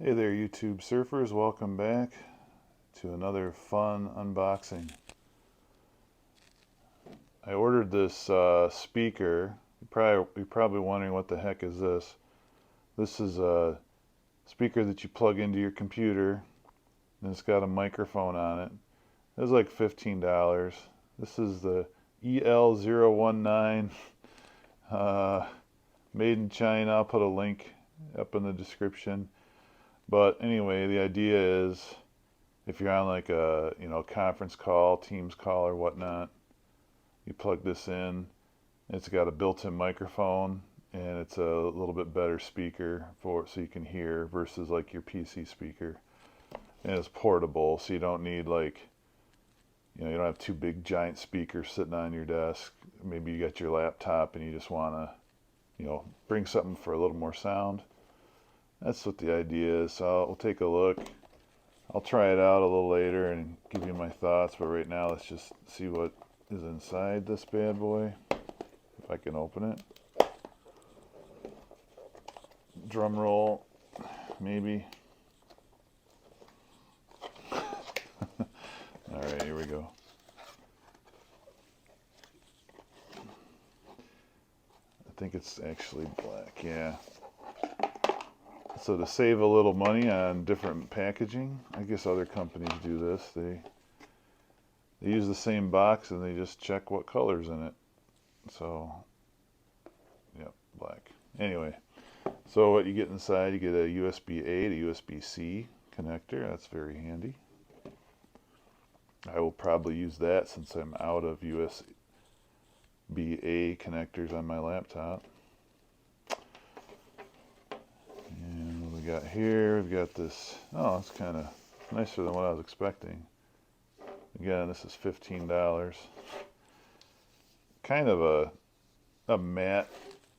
Hey there, YouTube surfers. Welcome back to another fun unboxing. I ordered this speaker. You're probably wondering what the heck is this. This is a speaker that you plug into your computer, and it's got a microphone on it. It was like $15. This is the EL019, made in China. I'll put a link up in the description. But anyway, the idea is if you're on like a conference call, Teams call or whatnot, you plug this in. It's got a built-in microphone and it's a little bit better speaker for so you can hear versus like your PC speaker. And it's portable, so you don't need like you don't have two big giant speakers sitting on your desk. Maybe you got your laptop and you just want to bring something for a little more sound. That's what the idea is. So we'll take a look. I'll try it out a little later and give you my thoughts, but right now let's just see what is inside this bad boy. If I can open it. Drum roll, maybe. Alright, here we go. I think it's actually black, yeah. So to save a little money on different packaging, I guess other companies do this. They use the same box and they just check what color's in it. So, yep, black. Anyway, so what you get inside, you get a USB-A to USB-C connector. That's very handy. I will probably use that since I'm out of USB-A connectors on my laptop. And what we got here, we've got this, oh, it's kind of nicer than what I was expecting. Again, this is $15. Kind of a matte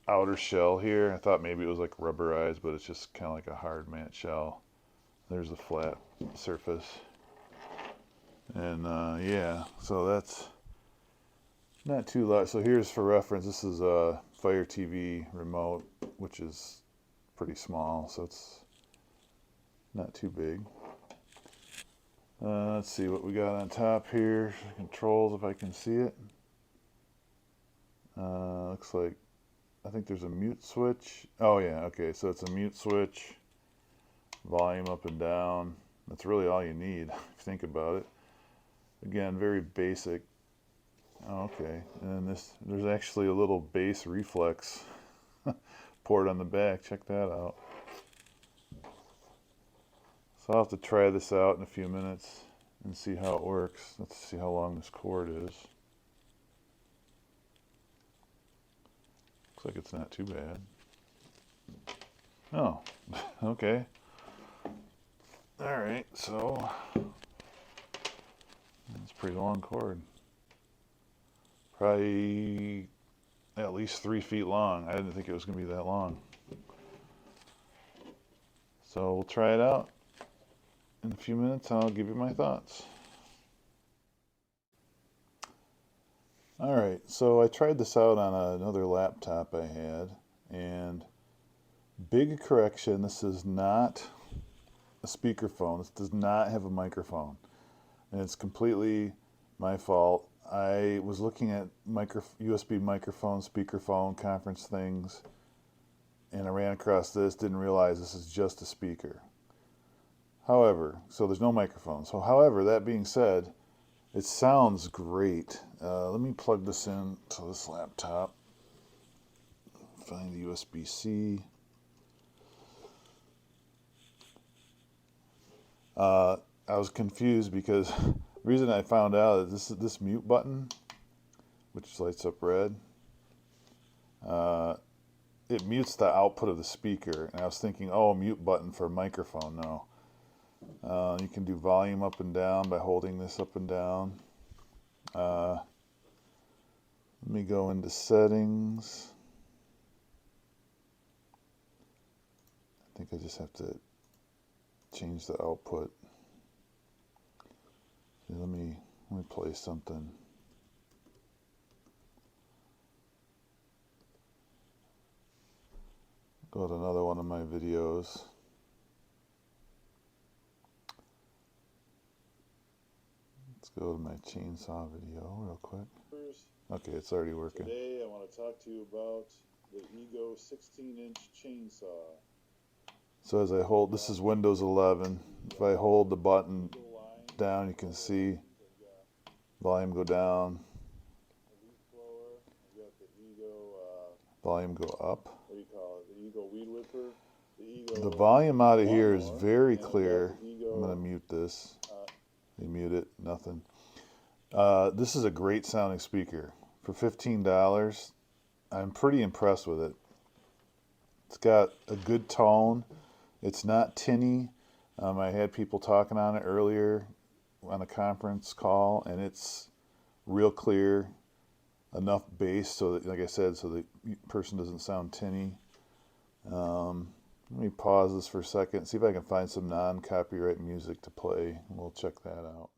outer shell here. I thought maybe it was like rubberized, but it's just kind of like a hard matte shell. There's the flat surface. And yeah, so that's not too large. So here's for reference, this is a Fire TV remote, which is pretty small, so it's not too big. Let's see what we got on top here. Controls, if I can see it. Looks like, I think there's a mute switch. Oh yeah, okay, so it's a mute switch. Volume up and down. That's really all you need, if you think about it. Again, very basic. Oh, okay, and there's actually a little bass reflex port on the back. Check that out. So I'll have to try this out in a few minutes and see how it works. Let's see how long this cord is. Looks like it's not too bad. Oh, okay. Alright, so it's a pretty long cord. Probably at least 3 feet long. I didn't think it was going to be that long. So we'll try it out in a few minutes and I'll give you my thoughts. Alright, so I tried this out on another laptop I had, and big correction, this is not a speakerphone. This does not have a microphone, and it's completely my fault. I was looking at USB microphone, speakerphone, conference things, and I ran across this, didn't realize this is just a speaker. However, so there's no microphone. So however, that being said, it sounds great. Let me plug this in to this laptop. Find the USB-C. I was confused because the reason I found out is this mute button, which lights up red, it mutes the output of the speaker. And I was thinking, oh, mute button for a microphone. No. You can do volume up and down by holding this up and down. Let me go into settings. I think I just have to change the output. Let me play something. Go to another one of my videos. go to my chainsaw video real quick. Okay, it's already working. Today I want to talk to you about the Ego 16-inch chainsaw. So as I hold, this is Windows 11. If I hold the button down, you can see volume go down, volume go up. What do you call it? The Ego weed whipper. The volume out of here is very clear. I'm going to mute this. You mute it, nothing. This is a great sounding speaker. For $15, I'm pretty impressed with it. It's got a good tone. It's not tinny. I had people talking on it earlier on a conference call, and it's real clear, enough bass so that, like I said, so the person doesn't sound tinny. Let me pause this for a second, see if I can find some non-copyright music to play, and we'll check that out.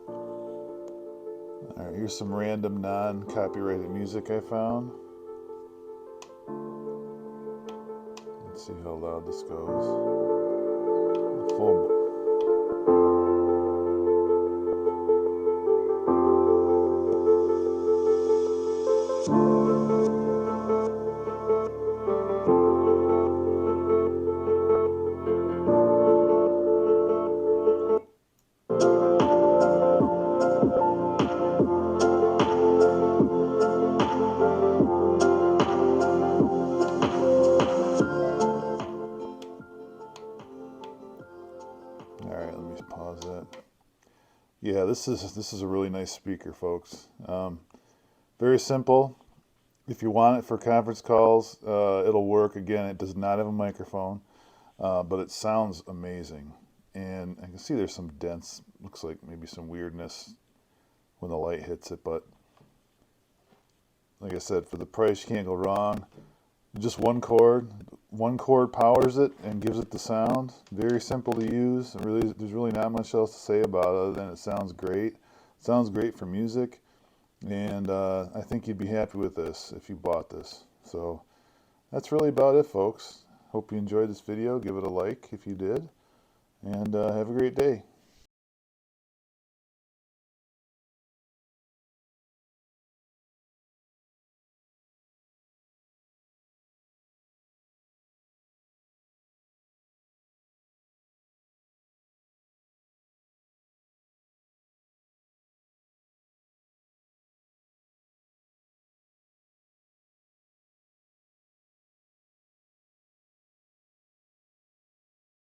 All right, here's some random non-copyrighted music I found. Let's see how loud this goes. Full. Alright, let me pause that. Yeah, this is a really nice speaker, folks. Very simple. If you want it for conference calls, it'll work. Again, it does not have a microphone, but it sounds amazing. And I can see there's some dents, looks like maybe some weirdness when the light hits it, but like I said, for the price, you can't go wrong. Just one cord powers it and gives it the sound. Very simple to use. There's really not much else to say about it other than it sounds great. It sounds great for music, and I think you'd be happy with this if you bought this. So that's really about it, folks. Hope you enjoyed this video. Give it a like if you did, and have a great day.